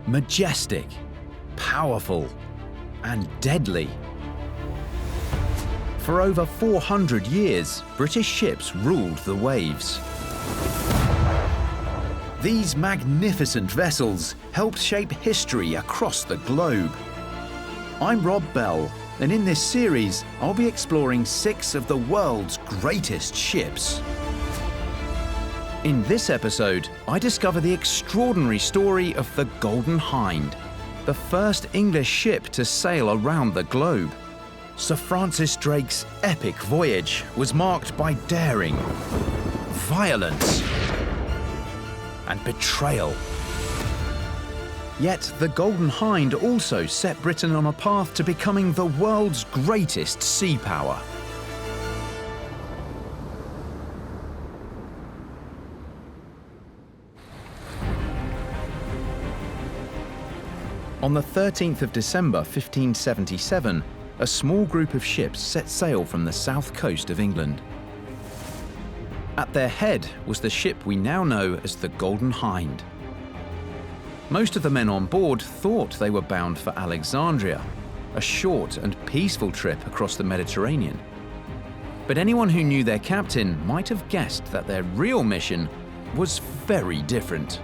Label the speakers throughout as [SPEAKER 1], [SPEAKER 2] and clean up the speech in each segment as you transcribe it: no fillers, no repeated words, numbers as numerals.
[SPEAKER 1] majestic, powerful, and deadly. For over 400 years, British ships ruled the waves. These magnificent vessels helped shape history across the globe. I'm Rob Bell, and in this series, I'll be exploring 6 of the world's greatest ships. In this episode, I discover the extraordinary story of the Golden Hind, the first English ship to sail around the globe. Sir Francis Drake's epic voyage was marked by daring, violence, and betrayal. Yet the Golden Hind also set Britain on a path to becoming the world's greatest sea power. On the 13th of December 1577, a small group of ships set sail from the south coast of England. At their head was the ship we now know as the Golden Hind. Most of the men on board thought they were bound for Alexandria, a short and peaceful trip across the Mediterranean. But anyone who knew their captain might have guessed that their real mission was very different.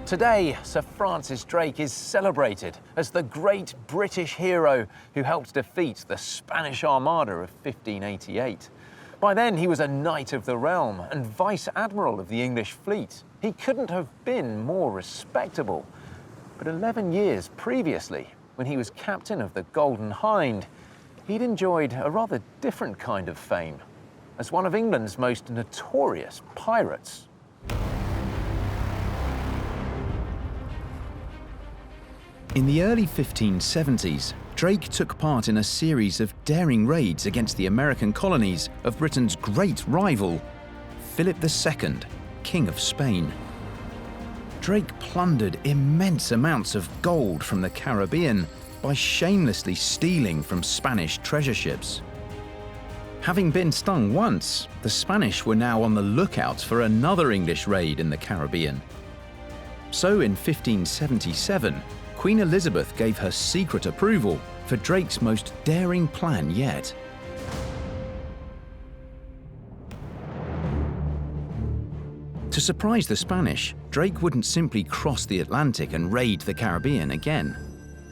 [SPEAKER 1] Today, Sir Francis Drake is celebrated as the great British hero who helped defeat the Spanish Armada of 1588. By then, he was a Knight of the Realm and Vice Admiral of the English fleet. He couldn't have been more respectable. But 11 years previously, when he was captain of the Golden Hind, he'd enjoyed a rather different kind of fame as one of England's most notorious pirates. In the early 1570s, Drake took part in a series of daring raids against the American colonies of Britain's great rival, Philip II, King of Spain. Drake plundered immense amounts of gold from the Caribbean by shamelessly stealing from Spanish treasure ships. Having been stung once, the Spanish were now on the lookout for another English raid in the Caribbean. So in 1577, Queen Elizabeth gave her secret approval for Drake's most daring plan yet. To surprise the Spanish, Drake wouldn't simply cross the Atlantic and raid the Caribbean again.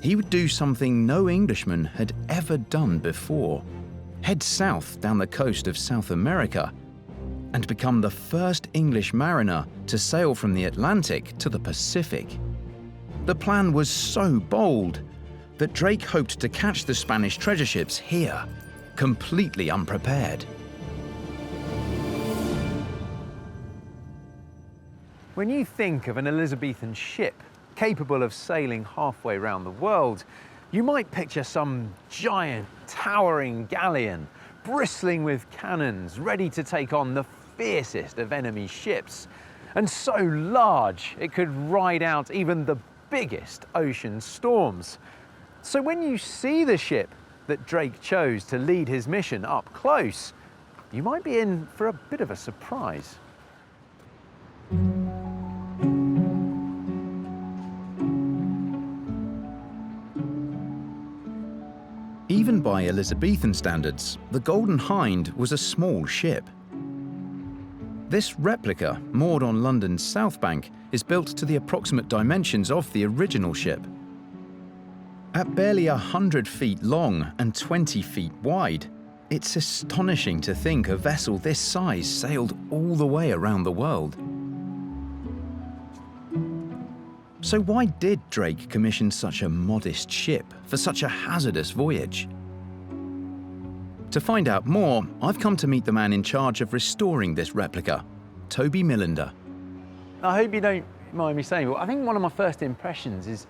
[SPEAKER 1] He would do something no Englishman had ever done before: head south down the coast of South America and become the first English mariner to sail from the Atlantic to the Pacific. The plan was so bold that Drake hoped to catch the Spanish treasure ships here, completely unprepared. When you think of an Elizabethan ship capable of sailing halfway around the world, you might picture some giant, towering galleon, bristling with cannons, ready to take on the fiercest of enemy ships, and so large it could ride out even the biggest ocean storms. So when you see the ship that Drake chose to lead his mission up close, you might be in for a bit of a surprise. Even by Elizabethan standards, the Golden Hind was a small ship. This replica, moored on London's South Bank, is built to the approximate dimensions of the original ship. At barely 100 feet long and 20 feet wide, it's astonishing to think a vessel this size sailed all the way around the world. So why did Drake commission such a modest ship for such a hazardous voyage? To find out more, I've come to meet the man in charge of restoring this replica, Toby Millender. I hope you don't mind me saying, but I think one of my first impressions is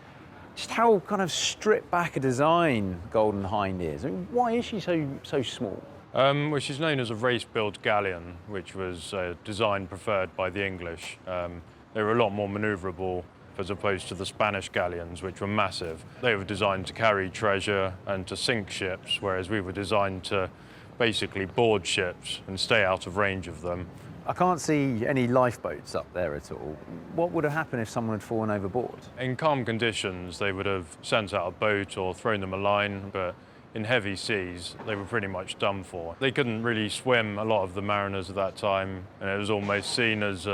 [SPEAKER 1] just how kind of stripped back a design Golden Hind is. I mean, why is she so small?
[SPEAKER 2] Well, she's known as a race-built galleon, which was a design preferred by the English. They were a lot more manoeuvrable as opposed to the Spanish galleons, which were massive. They were designed to carry treasure and to sink ships, whereas we were designed to basically board ships and stay out of range of them
[SPEAKER 1] I can't see any lifeboats up there at all. What would have happened if someone had fallen overboard?
[SPEAKER 2] In calm conditions, they would have sent out a boat or thrown them a line, but in heavy seas, they were pretty much done for. They couldn't really swim, a lot of the mariners at that time, and it was almost seen as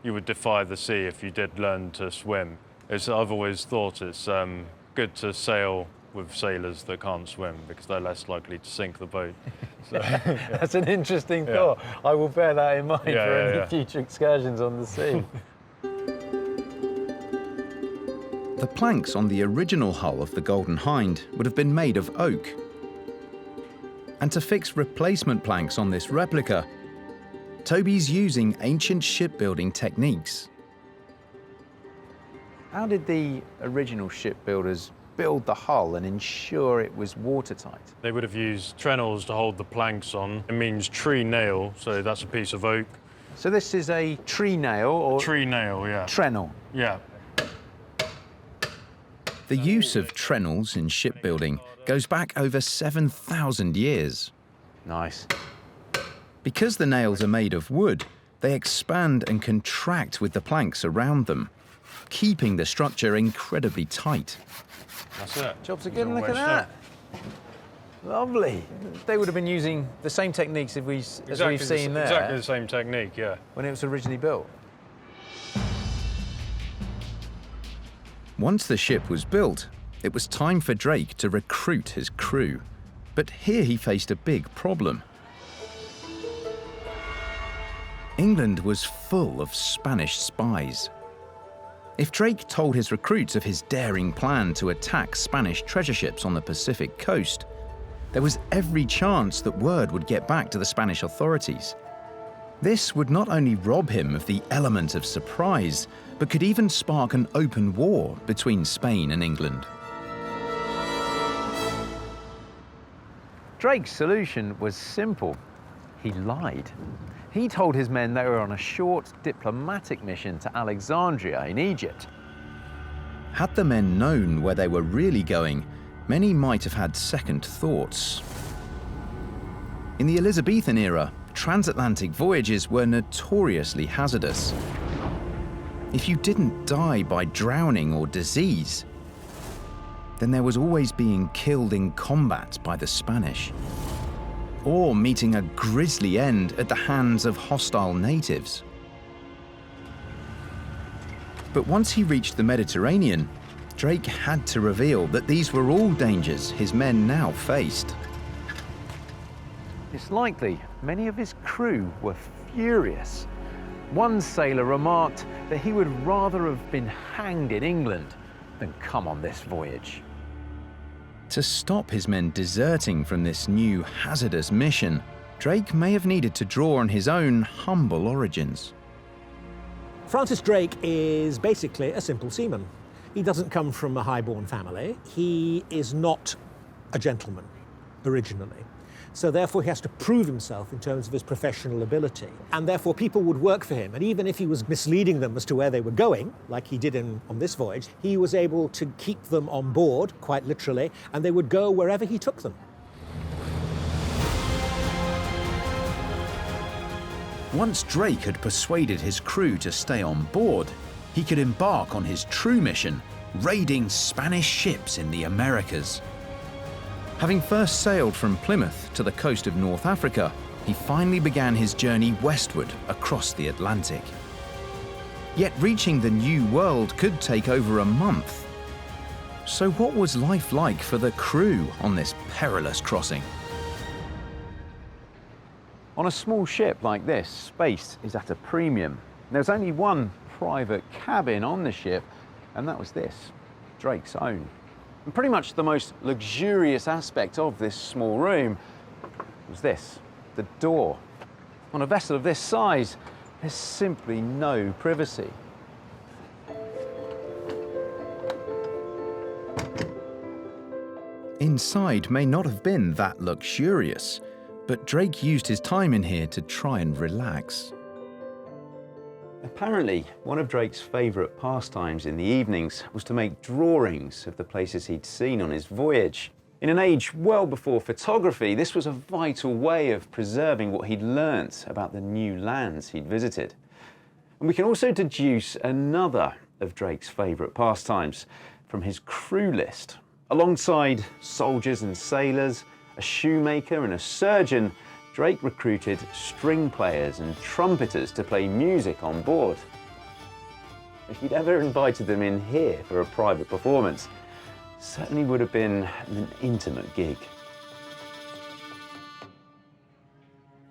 [SPEAKER 2] you would defy the sea if you did learn to swim. I've always thought it's good to sail with sailors that can't swim because they're less likely to sink the boat. So, yeah.
[SPEAKER 1] That's an interesting thought. I will bear that in mind for any future excursions on the sea. The planks on the original hull of the Golden Hind would have been made of oak. And to fix replacement planks on this replica, Toby's using ancient shipbuilding techniques. How did the original shipbuilders build the hull and ensure it was watertight?
[SPEAKER 2] They would have used trennels to hold the planks on. It means tree nail, so that's a piece of oak.
[SPEAKER 1] So this is a tree nail or...
[SPEAKER 2] Tree nail, yeah.
[SPEAKER 1] Trennel.
[SPEAKER 2] Yeah.
[SPEAKER 1] The use of trennels in shipbuilding goes back over 7,000 years. Nice. Because the nails are made of wood, they expand and contract with the planks around them, keeping the structure incredibly tight.
[SPEAKER 2] That's it.
[SPEAKER 1] Jobs are good, look at that. Lovely. They would have been using the same techniques as we've seen there.
[SPEAKER 2] Exactly the same technique, yeah.
[SPEAKER 1] When it was originally built. Once the ship was built, it was time for Drake to recruit his crew. But here he faced a big problem. England was full of Spanish spies. If Drake told his recruits of his daring plan to attack Spanish treasure ships on the Pacific coast, there was every chance that word would get back to the Spanish authorities. This would not only rob him of the element of surprise, but could even spark an open war between Spain and England. Drake's solution was simple. He lied. He told his men they were on a short diplomatic mission to Alexandria in Egypt. Had the men known where they were really going, many might have had second thoughts. In the Elizabethan era, transatlantic voyages were notoriously hazardous. If you didn't die by drowning or disease, then there was always being killed in combat by the Spanish, or meeting a grisly end at the hands of hostile natives. But once he reached the Mediterranean, Drake had to reveal that these were all dangers his men now faced. It's likely many of his crew were furious. One sailor remarked that he would rather have been hanged in England than come on this voyage. To stop his men deserting from this new hazardous mission, Drake may have needed to draw on his own humble origins.
[SPEAKER 3] Francis Drake is basically a simple seaman. He doesn't come from a high-born family. He is not a gentleman originally. So therefore he has to prove himself in terms of his professional ability. And therefore people would work for him. And even if he was misleading them as to where they were going, like he did on this voyage, he was able to keep them on board, quite literally, and they would go wherever he took them.
[SPEAKER 1] Once Drake had persuaded his crew to stay on board, he could embark on his true mission, raiding Spanish ships in the Americas. Having first sailed from Plymouth to the coast of North Africa, he finally began his journey westward across the Atlantic. Yet reaching the New World could take over a month. So what was life like for the crew on this perilous crossing? On a small ship like this, space is at a premium. There's only one private cabin on the ship, and that was this, Drake's own. And pretty much the most luxurious aspect of this small room was this, the door. On a vessel of this size, there's simply no privacy. Inside may not have been that luxurious, but Drake used his time in here to try and relax. Apparently, one of Drake's favourite pastimes in the evenings was to make drawings of the places he'd seen on his voyage. In an age well before photography, this was a vital way of preserving what he'd learnt about the new lands he'd visited. And we can also deduce another of Drake's favourite pastimes from his crew list. Alongside soldiers and sailors, a shoemaker and a surgeon, Drake recruited string players and trumpeters to play music on board. If he'd ever invited them in here for a private performance, certainly would have been an intimate gig.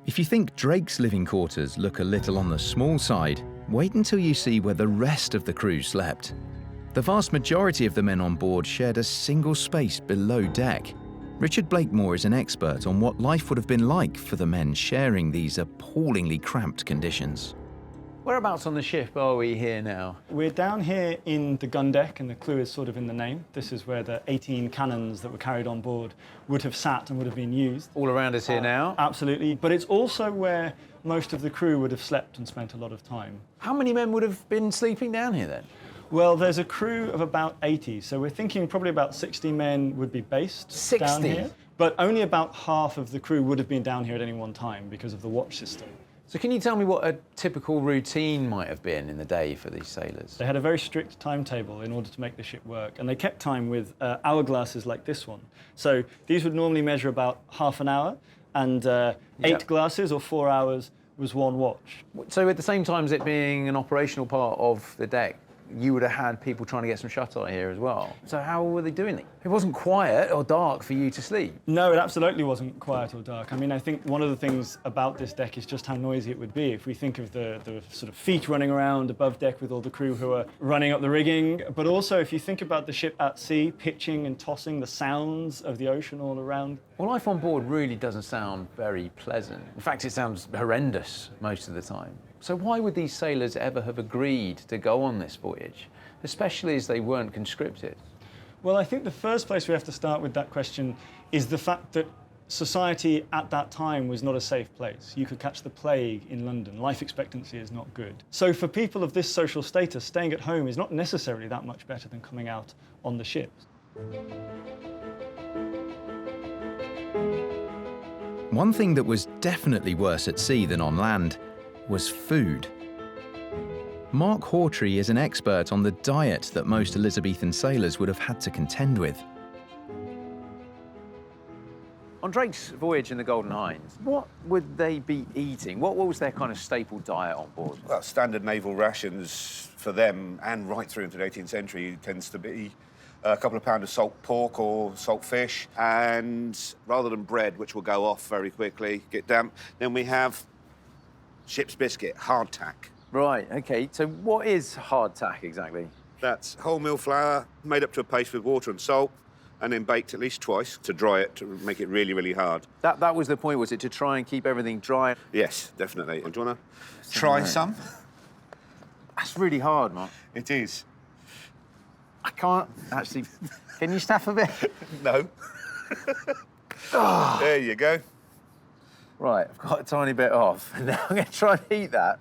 [SPEAKER 1] If you think Drake's living quarters look a little on the small side, wait until you see where the rest of the crew slept. The vast majority of the men on board shared a single space below deck. Richard Blakemore is an expert on what life would have been like for the men sharing these appallingly cramped conditions. Whereabouts on the ship are we here now?
[SPEAKER 4] We're down here in the gun deck, and the clue is sort of in the name. This is where the 18 cannons that were carried on board would have sat and would have been used.
[SPEAKER 1] All around us here now?
[SPEAKER 4] Absolutely, but it's also where most of the crew would have slept and spent a lot of time.
[SPEAKER 1] How many men would have been sleeping down here then?
[SPEAKER 4] Well, there's a crew of about 80, so we're thinking probably about 60 men would be based
[SPEAKER 1] 60?
[SPEAKER 4] Down here. But only about half of the crew would have been down here at any one time because of the watch system.
[SPEAKER 1] So can you tell me what a typical routine might have been in the day for these sailors?
[SPEAKER 4] They had a very strict timetable in order to make the ship work, and they kept time with hourglasses like this one. So these would normally measure about half an hour, and 8 glasses or 4 hours was one watch.
[SPEAKER 1] So at the same time as it being an operational part of the deck, you would have had people trying to get some shut-eye here as well. So how were they doing it? It wasn't quiet or dark for you to sleep.
[SPEAKER 4] No, it absolutely wasn't quiet or dark. I mean, I think one of the things about this deck is just how noisy it would be. If we think of the sort of feet running around above deck with all the crew who are running up the rigging, but also if you think about the ship at sea, pitching and tossing, the sounds of the ocean all around.
[SPEAKER 1] Well, life on board really doesn't sound very pleasant. In fact, it sounds horrendous most of the time. So why would these sailors ever have agreed to go on this voyage, especially as they weren't conscripted?
[SPEAKER 4] Well, I think the first place we have to start with that question is the fact that society at that time was not a safe place. You could catch the plague in London. Life expectancy is not good. So for people of this social status, staying at home is not necessarily that much better than coming out on the ships.
[SPEAKER 1] One thing that was definitely worse at sea than on land was food. Mark Hawtrey is an expert on the diet that most Elizabethan sailors would have had to contend with. On Drake's voyage in the Golden Hind, what would they be eating? What was their kind of staple diet on board?
[SPEAKER 5] Well, standard naval rations for them, and right through into the 18th century, tends to be a couple of pounds of salt pork or salt fish, and rather than bread, which will go off very quickly, get damp, then we have ship's biscuit, hardtack.
[SPEAKER 1] Right, okay. So what is hardtack exactly?
[SPEAKER 5] That's wholemeal flour made up to a paste with water and salt, and then baked at least twice to dry it, to make it really, really hard.
[SPEAKER 1] That was the point, was it, to try and keep everything dry?
[SPEAKER 5] Yes, definitely. Do you want to try some?
[SPEAKER 1] That's really hard, Mark.
[SPEAKER 5] It is.
[SPEAKER 1] I can't actually... Can you staff a bit?
[SPEAKER 5] No. There you go.
[SPEAKER 1] Right, I've got a tiny bit off. Now I'm going to try and eat that.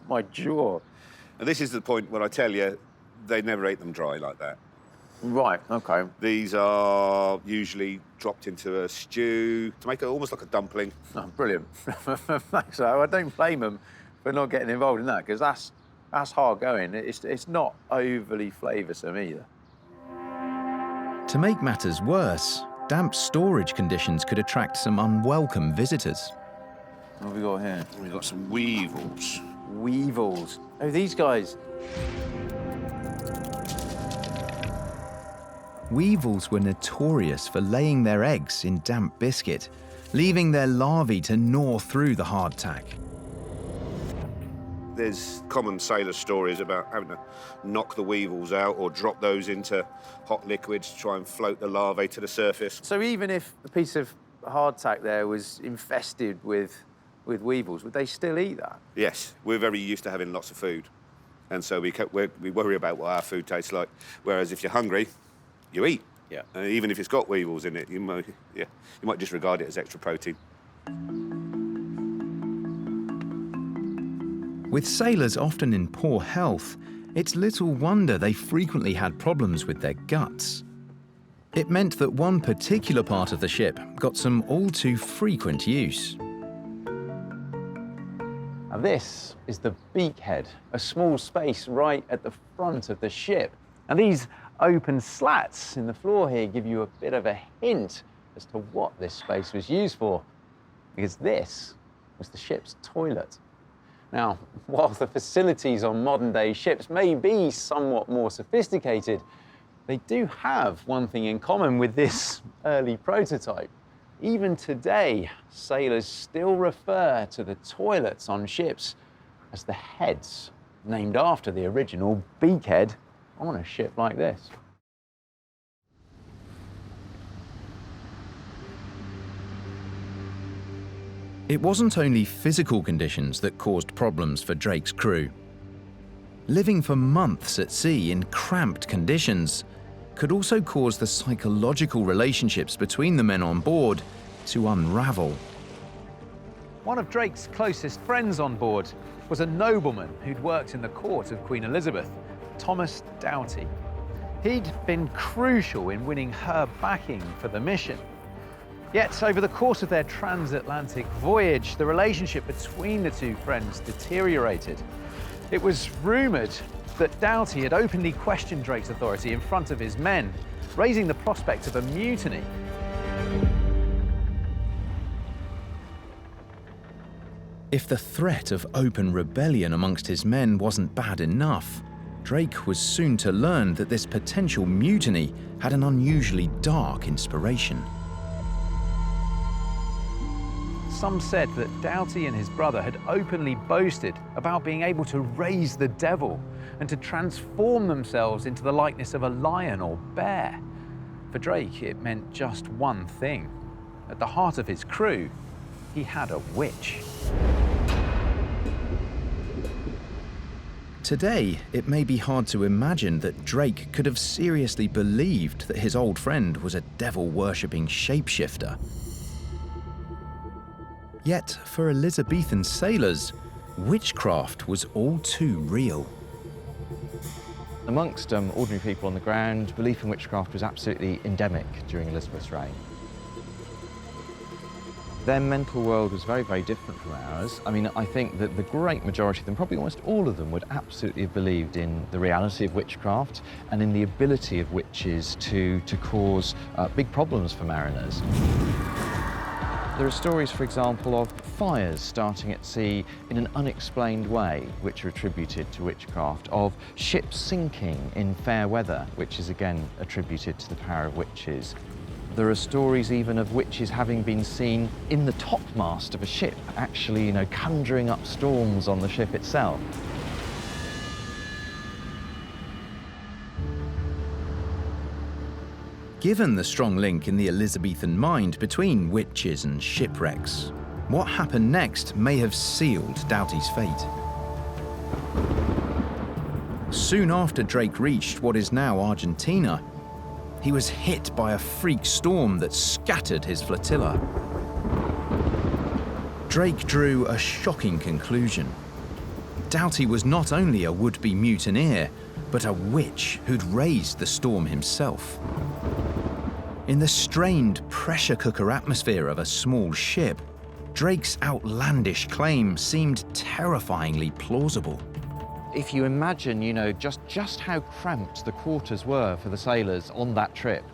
[SPEAKER 1] My jaw.
[SPEAKER 5] And this is the point where I tell you, they never ate them dry like that.
[SPEAKER 1] Right, OK.
[SPEAKER 5] These are usually dropped into a stew to make it almost like a dumpling.
[SPEAKER 1] Oh, brilliant. So I don't blame them for not getting involved in that, because that's hard going. It's not overly flavoursome either. To make matters worse, damp storage conditions could attract some unwelcome visitors. What have we got here?
[SPEAKER 5] We've got some weevils.
[SPEAKER 1] Weevils. Oh, these guys. Weevils were notorious for laying their eggs in damp biscuit, leaving their larvae to gnaw through the hardtack.
[SPEAKER 5] There's common sailor stories about having to knock the weevils out or drop those into hot liquids to try and float the larvae to the surface.
[SPEAKER 1] So even if a piece of hardtack there was infested with weevils, would they still eat that?
[SPEAKER 5] Yes, we're very used to having lots of food, and so we worry about what our food tastes like. Whereas if you're hungry, you eat.
[SPEAKER 1] Yeah.
[SPEAKER 5] Even if it's got weevils in it, you might disregard it as extra protein.
[SPEAKER 1] With sailors often in poor health, it's little wonder they frequently had problems with their guts. It meant that one particular part of the ship got some all too frequent use.
[SPEAKER 6] Now this is the beakhead, a small space right at the front of the ship. And these open slats in the floor here give you a bit of a hint as to what this space was used for, because this was the ship's toilet. Now, while the facilities on modern-day ships may be somewhat more sophisticated, they do have one thing in common with this early prototype. Even today, sailors still refer to the toilets on ships as the heads, named after the original beakhead on a ship like this.
[SPEAKER 1] It wasn't only physical conditions that caused problems for Drake's crew. Living for months at sea in cramped conditions could also cause the psychological relationships between the men on board to unravel.
[SPEAKER 6] One of Drake's closest friends on board was a nobleman who'd worked in the court of Queen Elizabeth, Thomas Doughty. He'd been crucial in winning her backing for the mission. Yet, over the course of their transatlantic voyage, the relationship between the two friends deteriorated. It was rumoured that Doughty had openly questioned Drake's authority in front of his men, raising the prospect of a mutiny.
[SPEAKER 1] If the threat of open rebellion amongst his men wasn't bad enough, Drake was soon to learn that this potential mutiny had an unusually dark inspiration.
[SPEAKER 6] Some said that Doughty and his brother had openly boasted about being able to raise the devil and to transform themselves into the likeness of a lion or bear. For Drake, it meant just one thing. At the heart of his crew, he had a witch.
[SPEAKER 1] Today, it may be hard to imagine that Drake could have seriously believed that his old friend was a devil-worshipping shapeshifter. Yet, for Elizabethan sailors, witchcraft was all too real.
[SPEAKER 7] Amongst ordinary people on the ground, belief in witchcraft was absolutely endemic during Elizabeth's reign. Their mental world was very, very different from ours. I mean, I think that the great majority of them, probably almost all of them, would absolutely have believed in the reality of witchcraft and in the ability of witches to cause big problems for mariners. There are stories, for example, of fires starting at sea in an unexplained way, which are attributed to witchcraft, of ships sinking in fair weather, which is again attributed to the power of witches. There are stories even of witches having been seen in the topmast of a ship, actually, conjuring up storms on the ship itself.
[SPEAKER 1] Given the strong link in the Elizabethan mind between witches and shipwrecks, what happened next may have sealed Doughty's fate. Soon after Drake reached what is now Argentina, he was hit by a freak storm that scattered his flotilla. Drake drew a shocking conclusion. Doughty was not only a would-be mutineer, but a witch who'd raised the storm himself. In the strained pressure cooker atmosphere of a small ship, Drake's outlandish claim seemed terrifyingly plausible.
[SPEAKER 7] If you imagine, just how cramped the quarters were for the sailors on that trip,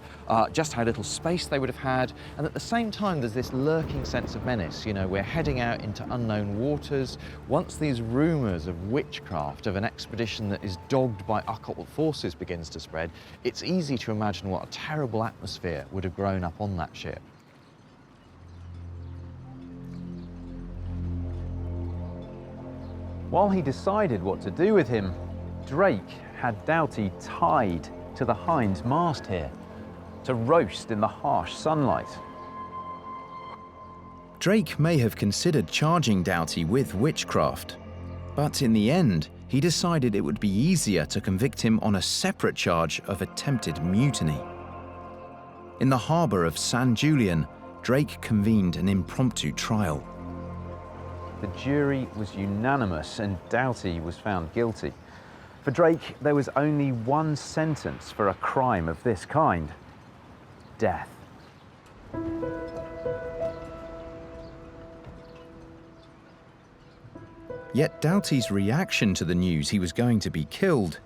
[SPEAKER 7] just how little space they would have had, and at the same time there's this lurking sense of menace. We're heading out into unknown waters. Once these rumours of witchcraft, of an expedition that is dogged by occult forces begins to spread, it's easy to imagine what a terrible atmosphere would have grown up on that ship.
[SPEAKER 6] While he decided what to do with him, Drake had Doughty tied to the Hind's mast here to roast in the harsh sunlight.
[SPEAKER 1] Drake may have considered charging Doughty with witchcraft, but in the end, he decided it would be easier to convict him on a separate charge of attempted mutiny. In the harbour of San Julian, Drake convened an impromptu trial.
[SPEAKER 6] The jury was unanimous and Doughty was found guilty. For Drake, there was only one sentence for a crime of this kind: death.
[SPEAKER 1] Yet Doughty's reaction to the news he was going to be killed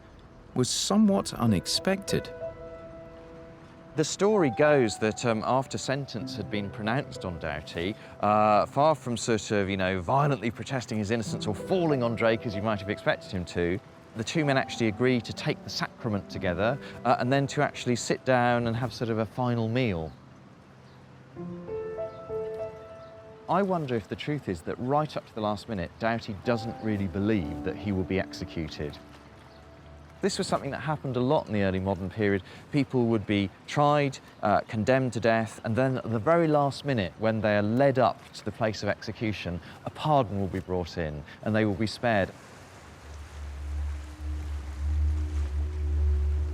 [SPEAKER 1] was somewhat unexpected.
[SPEAKER 7] The story goes that after sentence had been pronounced on Doughty, far from sort of, violently protesting his innocence or falling on Drake as you might have expected him to, the two men actually agreed to take the sacrament together and then to actually sit down and have sort of a final meal. I wonder if the truth is that right up to the last minute, Doughty doesn't really believe that he will be executed. This was something that happened a lot in the early modern period. People would be tried, condemned to death, and then at the very last minute, when they are led up to the place of execution, a pardon will be brought in and they will be spared.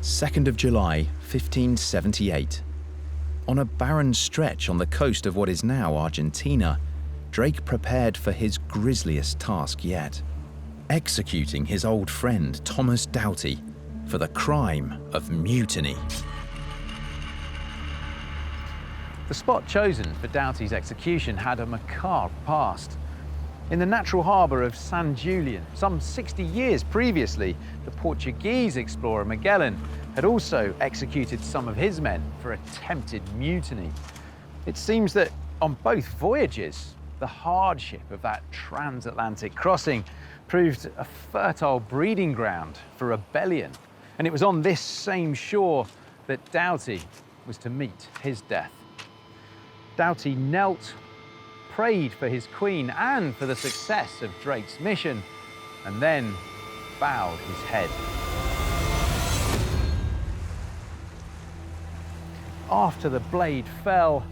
[SPEAKER 1] 2nd of July, 1578. On a barren stretch on the coast of what is now Argentina, Drake prepared for his grisliest task yet: executing his old friend Thomas Doughty for the crime of mutiny.
[SPEAKER 6] The spot chosen for Doughty's execution had a macabre past. In the natural harbour of San Julian, some 60 years previously, the Portuguese explorer Magellan had also executed some of his men for attempted mutiny. It seems that on both voyages, the hardship of that transatlantic crossing proved a fertile breeding ground for rebellion. And it was on this same shore that Doughty was to meet his death. Doughty knelt, prayed for his queen and for the success of Drake's mission, and then bowed his head. After the blade fell,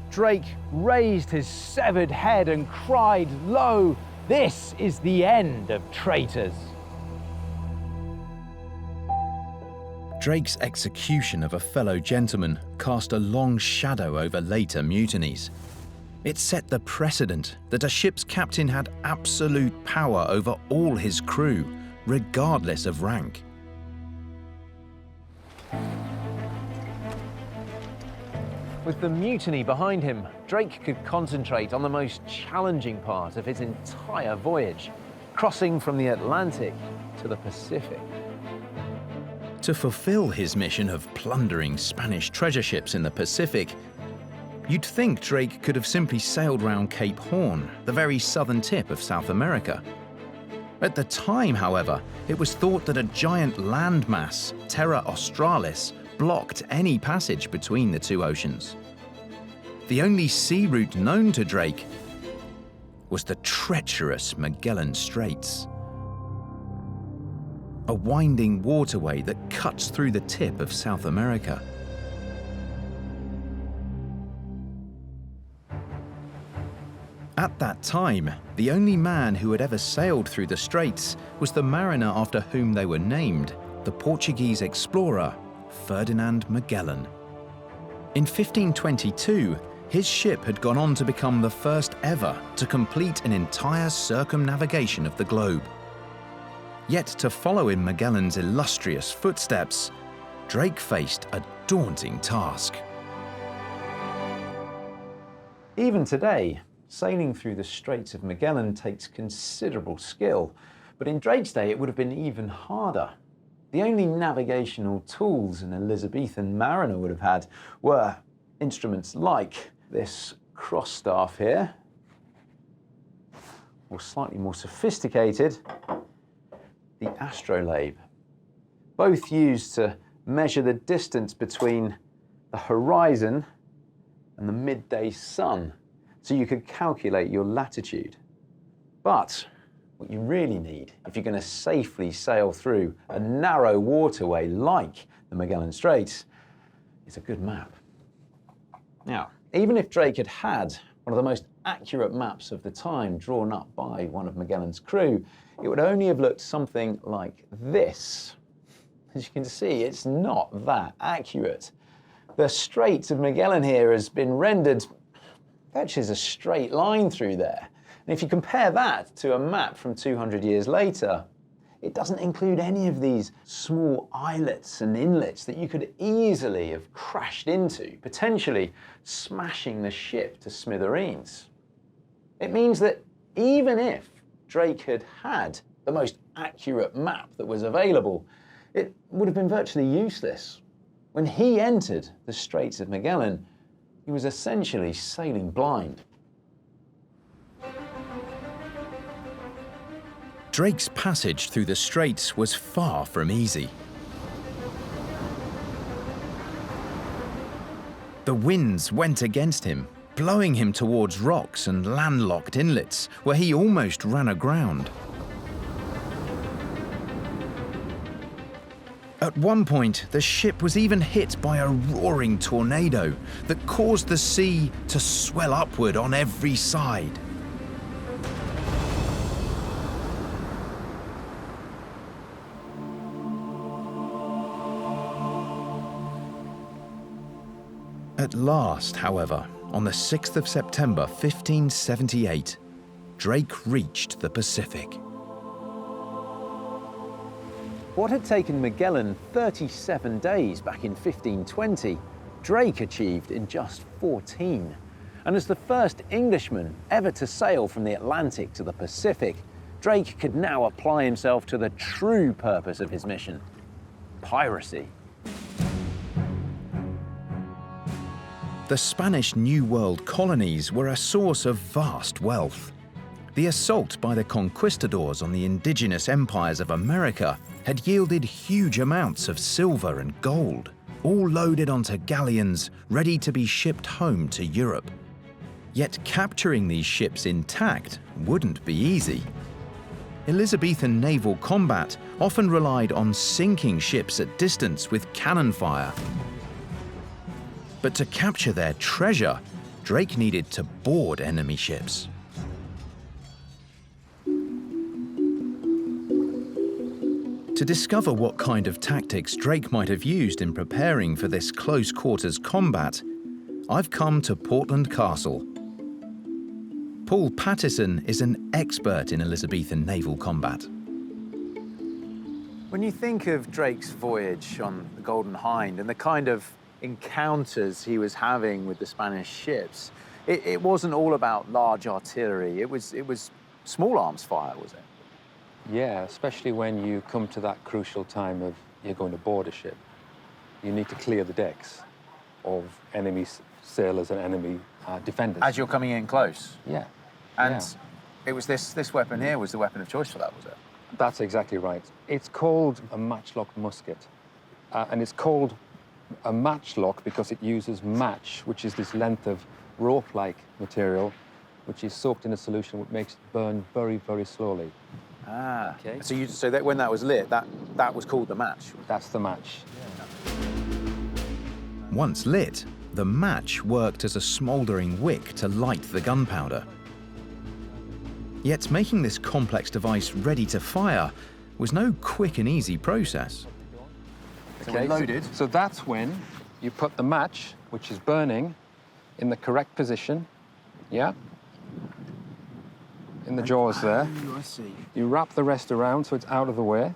[SPEAKER 6] Drake raised his severed head and cried, "Lo, this is the end of traitors."
[SPEAKER 1] Drake's execution of a fellow gentleman cast a long shadow over later mutinies. It set the precedent that a ship's captain had absolute power over all his crew, regardless of rank.
[SPEAKER 6] With the mutiny behind him, Drake could concentrate on the most challenging part of his entire voyage, crossing from the Atlantic to the Pacific.
[SPEAKER 1] To fulfill his mission of plundering Spanish treasure ships in the Pacific, you'd think Drake could have simply sailed round Cape Horn, the very southern tip of South America. At the time, however, it was thought that a giant landmass, Terra Australis, blocked any passage between the two oceans. The only sea route known to Drake was the treacherous Magellan Straits, a winding waterway that cuts through the tip of South America. At that time, the only man who had ever sailed through the straits was the mariner after whom they were named, the Portuguese explorer Ferdinand Magellan. In 1522, his ship had gone on to become the first ever to complete an entire circumnavigation of the globe. Yet to follow in Magellan's illustrious footsteps, Drake faced a daunting task.
[SPEAKER 6] Even today, sailing through the Straits of Magellan takes considerable skill, but in Drake's day it would have been even harder. The only navigational tools an Elizabethan mariner would have had were instruments like this cross staff here, or slightly more sophisticated, the astrolabe, both used to measure the distance between the horizon and the midday sun, so you could calculate your latitude. But what you really need, if you're going to safely sail through a narrow waterway like the Magellan Straits, is a good map. Now, even if Drake had had one of the most accurate maps of the time drawn up by one of Magellan's crew, it would only have looked something like this. As you can see, it's not that accurate. The Straits of Magellan here has been rendered, fetches a straight line through there. And if you compare that to a map from 200 years later, it doesn't include any of these small islets and inlets that you could easily have crashed into, potentially smashing the ship to smithereens. It means that even if Drake had had the most accurate map that was available, it would have been virtually useless. When he entered the Straits of Magellan, he was essentially sailing blind.
[SPEAKER 1] Drake's passage through the straits was far from easy. The winds went against him, blowing him towards rocks and landlocked inlets where he almost ran aground. At one point, the ship was even hit by a roaring tornado that caused the sea to swell upward on every side. At last, however, on the 6th of September 1578, Drake reached the Pacific.
[SPEAKER 6] What had taken Magellan 37 days back in 1520, Drake achieved in just 14. And as the first Englishman ever to sail from the Atlantic to the Pacific, Drake could now apply himself to the true purpose of his mission: piracy.
[SPEAKER 1] The Spanish New World colonies were a source of vast wealth. The assault by the conquistadors on the indigenous empires of America had yielded huge amounts of silver and gold, all loaded onto galleons ready to be shipped home to Europe. Yet capturing these ships intact wouldn't be easy. Elizabethan naval combat often relied on sinking ships at distance with cannon fire. But to capture their treasure, Drake needed to board enemy ships. To discover what kind of tactics Drake might have used in preparing for this close-quarters combat, I've come to Portland Castle. Paul Pattison is an expert in Elizabethan naval combat.
[SPEAKER 6] When you think of Drake's voyage on the Golden Hind and the kind of encounters he was having with the Spanish ships, it wasn't all about large artillery. It was small arms fire, was it?
[SPEAKER 8] Yeah, especially when you come to that crucial time of you're going to board a ship. You need to clear the decks of enemy sailors and enemy defenders.
[SPEAKER 6] As you're coming in close?
[SPEAKER 8] Yeah.
[SPEAKER 6] And
[SPEAKER 8] yeah.
[SPEAKER 6] it was this weapon here was the weapon of choice for that, was it?
[SPEAKER 8] That's exactly right. It's called a matchlock musket. And it's called a matchlock because it uses match, which is this length of rope-like material, which is soaked in a solution which makes it burn very, very slowly.
[SPEAKER 6] Ah,
[SPEAKER 8] okay.
[SPEAKER 6] So that when that was lit, that was called the match?
[SPEAKER 8] That's the match.
[SPEAKER 1] Once lit, the match worked as a smouldering wick to light the gunpowder. Yet making this complex device ready to fire was no quick and easy process.
[SPEAKER 6] So we're loaded.
[SPEAKER 8] So that's when you put the match, which is burning, in the correct position. Yeah. In the jaws there.
[SPEAKER 6] Oh, I see.
[SPEAKER 8] You wrap the rest around so it's out of the way.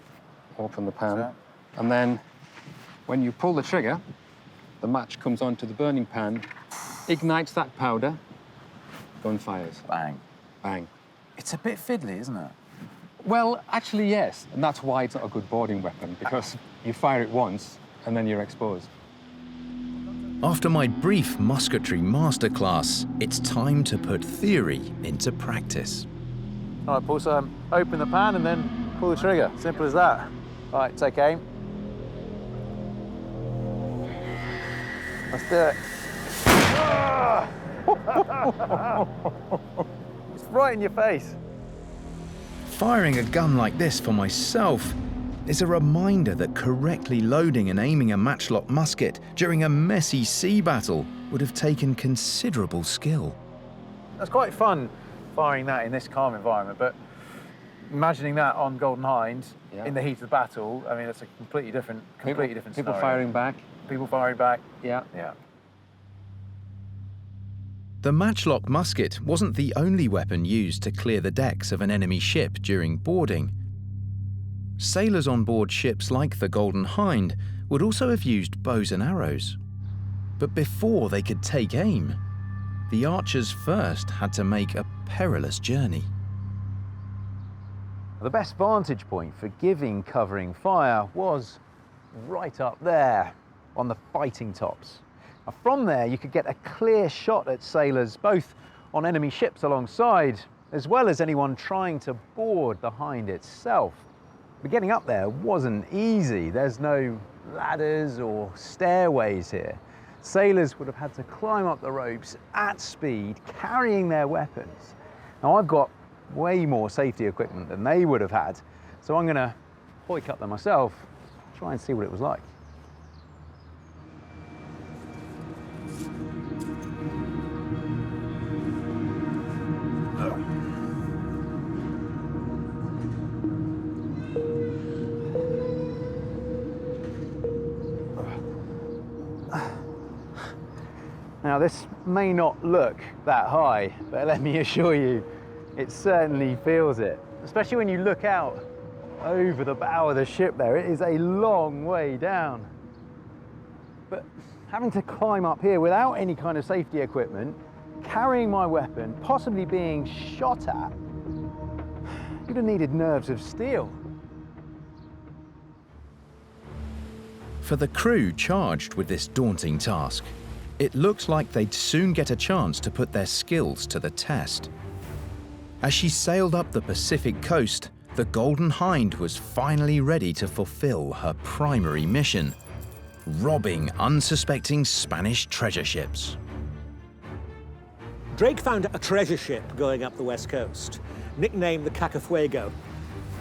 [SPEAKER 8] Open the pan. And then when you pull the trigger, the match comes onto the burning pan, ignites that powder, gun fires.
[SPEAKER 6] Bang.
[SPEAKER 8] Bang.
[SPEAKER 6] It's a bit fiddly, isn't it?
[SPEAKER 8] Well, actually, yes. And that's why it's not a good boarding weapon, because you fire it once and then you're exposed.
[SPEAKER 1] After my brief musketry masterclass, it's time to put theory into practice.
[SPEAKER 6] All right, Paul, so open the pan and then pull the trigger. Simple as that. All right, take aim. Let's do it. It's right in your face.
[SPEAKER 1] Firing a gun like this for myself is a reminder that correctly loading and aiming a matchlock musket during a messy sea battle would have taken considerable skill.
[SPEAKER 6] That's quite fun, firing that in this calm environment, but imagining that on Golden Hind in the heat of battle, I mean, it's a completely different
[SPEAKER 8] People
[SPEAKER 6] scenario.
[SPEAKER 8] firing back.
[SPEAKER 6] People firing back.
[SPEAKER 8] Yeah.
[SPEAKER 6] Yeah.
[SPEAKER 1] The matchlock musket wasn't the only weapon used to clear the decks of an enemy ship during boarding. Sailors on board ships like the Golden Hind would also have used bows and arrows. But before they could take aim, the archers first had to make a perilous journey.
[SPEAKER 6] The best vantage point for giving covering fire was right up there on the fighting tops. Now, from there you could get a clear shot at sailors both on enemy ships alongside as well as anyone trying to board the Hind itself. But getting up there wasn't easy. There's no ladders or stairways here. Sailors would have had to climb up the ropes at speed, carrying their weapons. Now I've got way more safety equipment than they would have had, so I'm gonna hoik up there myself, try and see what it was like. Now this may not look that high, but let me assure you, it certainly feels it. Especially when you look out over the bow of the ship there, it is a long way down. But having to climb up here without any kind of safety equipment, carrying my weapon, possibly being shot at, you'd have needed nerves of steel.
[SPEAKER 1] For the crew charged with this daunting task, it looked like they'd soon get a chance to put their skills to the test. As she sailed up the Pacific coast, the Golden Hind was finally ready to fulfill her primary mission: robbing unsuspecting Spanish treasure ships.
[SPEAKER 3] Drake found a treasure ship going up the west coast, nicknamed the Kaka Fuego.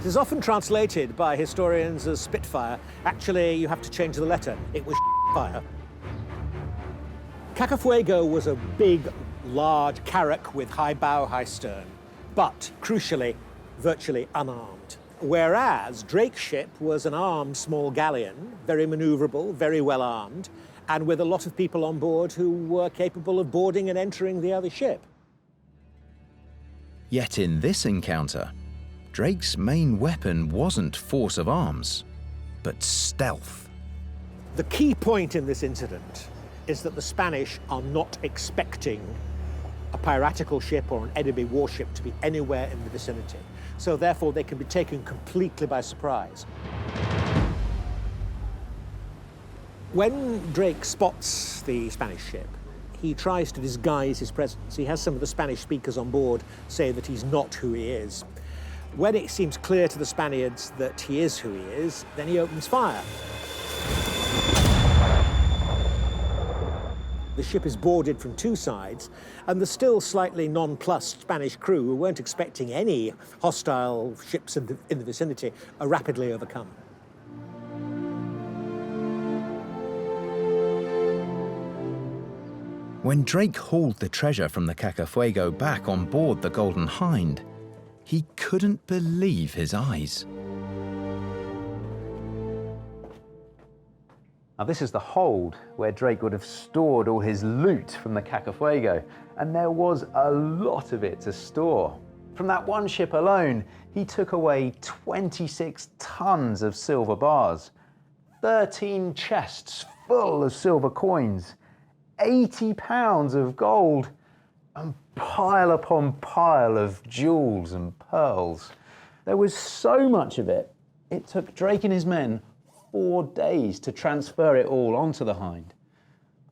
[SPEAKER 3] It is often translated by historians as Spitfire. Actually, you have to change the letter. It was fire. Kaka Fuego was a big, large carrack with high bow, high stern, but crucially, virtually unarmed. Whereas Drake's ship was an armed small galleon, very maneuverable, very well armed, and with a lot of people on board who were capable of boarding and entering the other ship.
[SPEAKER 1] Yet in this encounter, Drake's main weapon wasn't force of arms, but stealth.
[SPEAKER 3] The key point in this incident is that the Spanish are not expecting a piratical ship or an enemy warship to be anywhere in the vicinity. So therefore they can be taken completely by surprise. When Drake spots the Spanish ship, he tries to disguise his presence. He has some of the Spanish speakers on board say that he's not who he is. When it seems clear to the Spaniards that he is who he is, then he opens fire. The ship is boarded from two sides, and the still slightly nonplussed Spanish crew, who weren't expecting any hostile ships in the vicinity, are rapidly overcome.
[SPEAKER 1] When Drake hauled the treasure from the Kaka Fuego back on board the Golden Hind, he couldn't believe his eyes.
[SPEAKER 6] Now this is the hold where Drake would have stored all his loot from the Kaka Fuego, and there was a lot of it to store. From that one ship alone, he took away 26 tons of silver bars, 13 chests full of silver coins, 80 pounds of gold, and pile upon pile of jewels and pearls. There was so much of it, it took Drake and his men 4 days to transfer it all onto the Hind.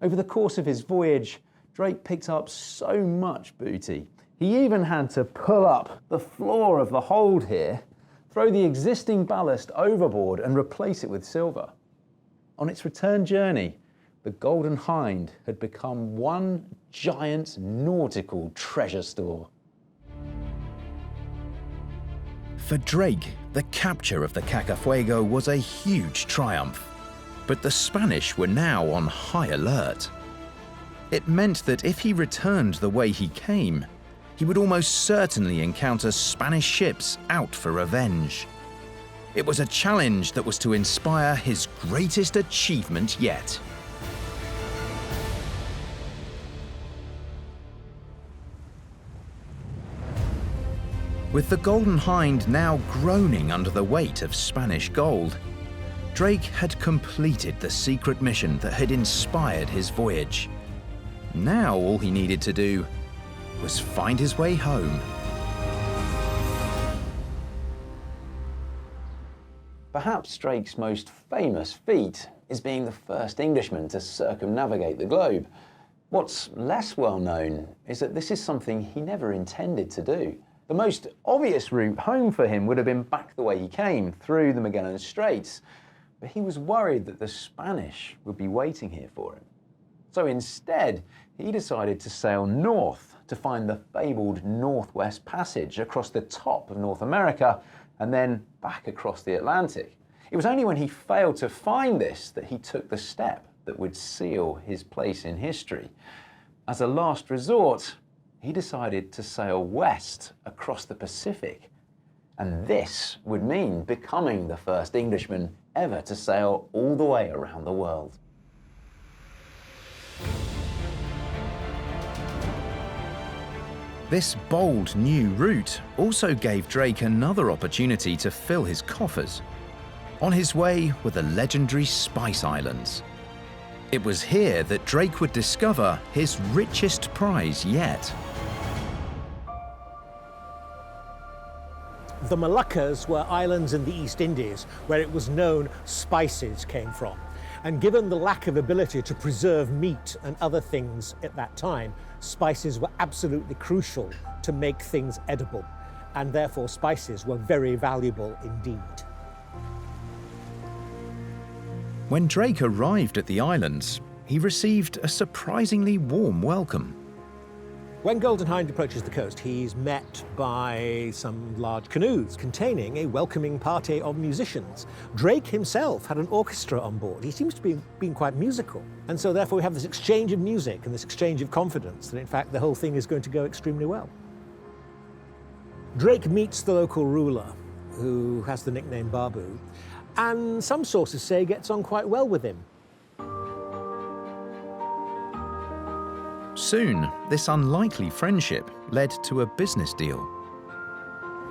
[SPEAKER 6] Over the course of his voyage, Drake picked up so much booty. He even had to pull up the floor of the hold here, throw the existing ballast overboard and replace it with silver. On its return journey, the Golden Hind had become one giant nautical treasure store.
[SPEAKER 1] For Drake, the capture of the Kaka Fuego was a huge triumph, but the Spanish were now on high alert. It meant that if he returned the way he came, he would almost certainly encounter Spanish ships out for revenge. It was a challenge that was to inspire his greatest achievement yet. With the Golden Hind now groaning under the weight of Spanish gold, Drake had completed the secret mission that had inspired his voyage. Now all he needed to do was find his way home.
[SPEAKER 6] Perhaps Drake's most famous feat is being the first Englishman to circumnavigate the globe. What's less well known is that this is something he never intended to do. The most obvious route home for him would have been back the way he came, through the Magellan Straits. But he was worried that the Spanish would be waiting here for him. So instead, he decided to sail north to find the fabled Northwest Passage across the top of North America and then back across the Atlantic. It was only when he failed to find this that he took the step that would seal his place in history. As a last resort, he decided to sail west across the Pacific. And this would mean becoming the first Englishman ever to sail all the way around the world.
[SPEAKER 1] This bold new route also gave Drake another opportunity to fill his coffers. On his way were the legendary Spice Islands. It was here that Drake would discover his richest prize yet.
[SPEAKER 3] The Moluccas were islands in the East Indies where it was known spices came from. And given the lack of ability to preserve meat and other things at that time, spices were absolutely crucial to make things edible. And therefore spices were very valuable indeed.
[SPEAKER 1] When Drake arrived at the islands, he received a surprisingly warm welcome.
[SPEAKER 3] When Golden Hind approaches the coast, he's met by some large canoes containing a welcoming party of musicians. Drake himself had an orchestra on board. He seems to be being quite musical. And so therefore we have this exchange of music and this exchange of confidence that in fact the whole thing is going to go extremely well. Drake meets the local ruler, who has the nickname Babu, and some sources say gets on quite well with him.
[SPEAKER 1] Soon, this unlikely friendship led to a business deal.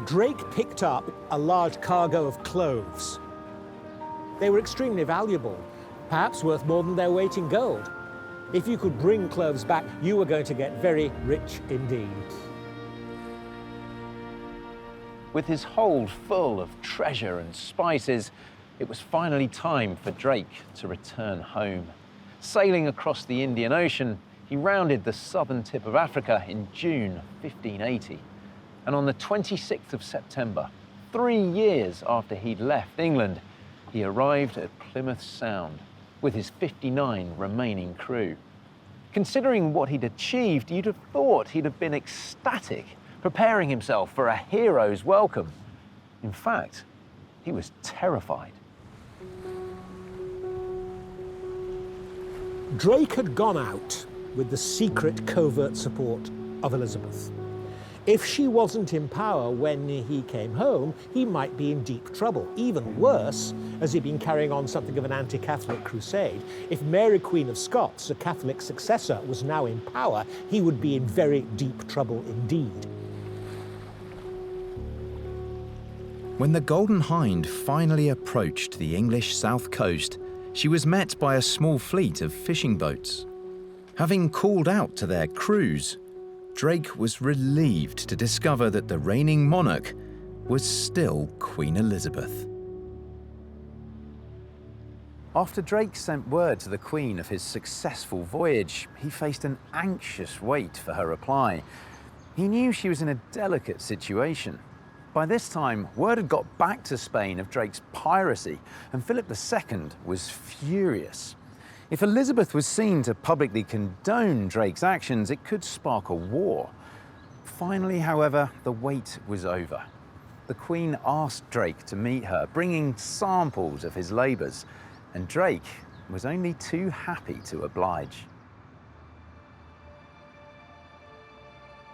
[SPEAKER 3] Drake picked up a large cargo of cloves. They were extremely valuable, perhaps worth more than their weight in gold. If you could bring cloves back, you were going to get very rich indeed.
[SPEAKER 6] With his hold full of treasure and spices, it was finally time for Drake to return home. Sailing across the Indian Ocean, he rounded the southern tip of Africa in June 1580. And on the 26th of September, 3 years after he'd left England, he arrived at Plymouth Sound with his 59 remaining crew. Considering what he'd achieved, you'd have thought he'd have been ecstatic, preparing himself for a hero's welcome. In fact, he was terrified.
[SPEAKER 3] Drake had gone out with the secret covert support of Elizabeth. If she wasn't in power when he came home, he might be in deep trouble. Even worse, as he'd been carrying on something of an anti-Catholic crusade, if Mary Queen of Scots, a Catholic successor, was now in power, he would be in very deep trouble indeed.
[SPEAKER 1] When the Golden Hind finally approached the English south coast, she was met by a small fleet of fishing boats. Having called out to their crews, Drake was relieved to discover that the reigning monarch was still Queen Elizabeth. After Drake sent word to the Queen of his successful voyage, he faced an anxious wait for her reply. He knew she was in a delicate situation. By this time, word had got back to Spain of Drake's piracy, and Philip II was furious. If Elizabeth was seen to publicly condone Drake's actions, it could spark a war. Finally, however, the wait was over. The Queen asked Drake to meet her, bringing samples of his labours, and Drake was only too happy to oblige.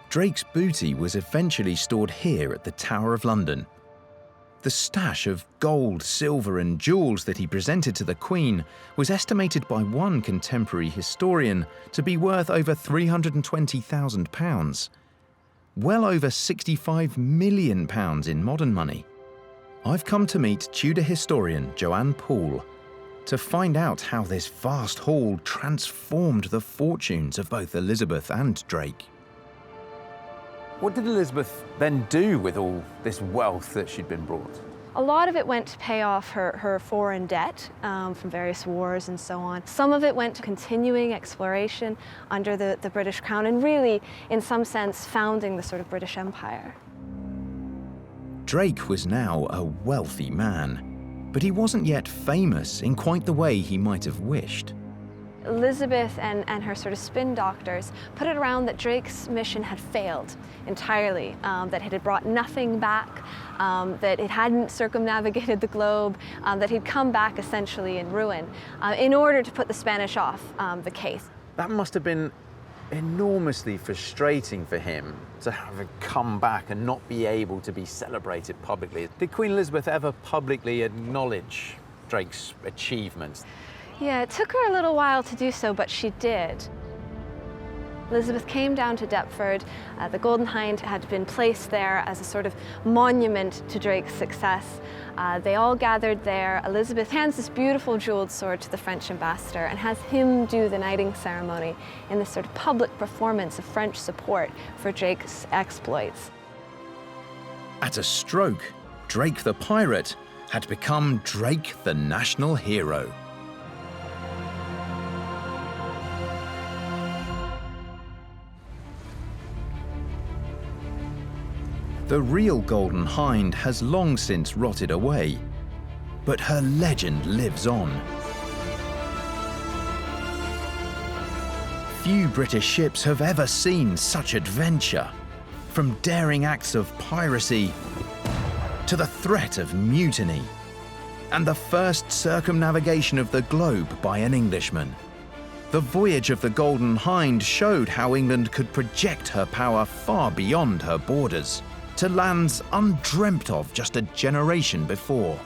[SPEAKER 1] Drake's booty was eventually stored here at the Tower of London. The stash of gold, silver and jewels that he presented to the Queen was estimated by one contemporary historian to be worth over £320,000. well over £65 million in modern money. I've come to meet Tudor historian Joanne Poole to find out how this vast haul transformed the fortunes of both Elizabeth and Drake.
[SPEAKER 6] What did Elizabeth then do with all this wealth that she'd been brought?
[SPEAKER 9] A lot of it went to pay off her foreign debt from various wars and so on. Some of it went to continuing exploration under the British Crown and really, in some sense, founding the sort of British Empire.
[SPEAKER 1] Drake was now a wealthy man, but he wasn't yet famous in quite the way he might have wished.
[SPEAKER 9] Elizabeth and her sort of spin doctors put it around that Drake's mission had failed entirely, that it had brought nothing back, that it hadn't circumnavigated the globe, that he'd come back essentially in ruin, in order to put the Spanish off the case.
[SPEAKER 6] That must have been enormously frustrating for him to have come back and not be able to be celebrated publicly. Did Queen Elizabeth ever publicly acknowledge Drake's achievements?
[SPEAKER 9] Yeah, it took her a little while to do so, but she did. Elizabeth came down to Deptford. The Golden Hind had been placed there as a sort of monument to Drake's success. They all gathered there. Elizabeth hands this beautiful jeweled sword to the French ambassador and has him do the knighting ceremony in this sort of public performance of French support for Drake's exploits.
[SPEAKER 1] At a stroke, Drake the pirate had become Drake the national hero. The real Golden Hind has long since rotted away, but her legend lives on. Few British ships have ever seen such adventure, from daring acts of piracy to the threat of mutiny, and the first circumnavigation of the globe by an Englishman. The voyage of the Golden Hind showed how England could project her power far beyond her borders, to lands undreamt of just a generation before.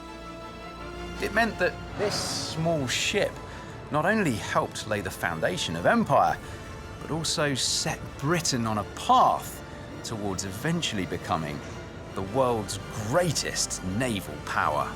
[SPEAKER 6] It meant that this small ship not only helped lay the foundation of empire, but also set Britain on a path towards eventually becoming the world's greatest naval power.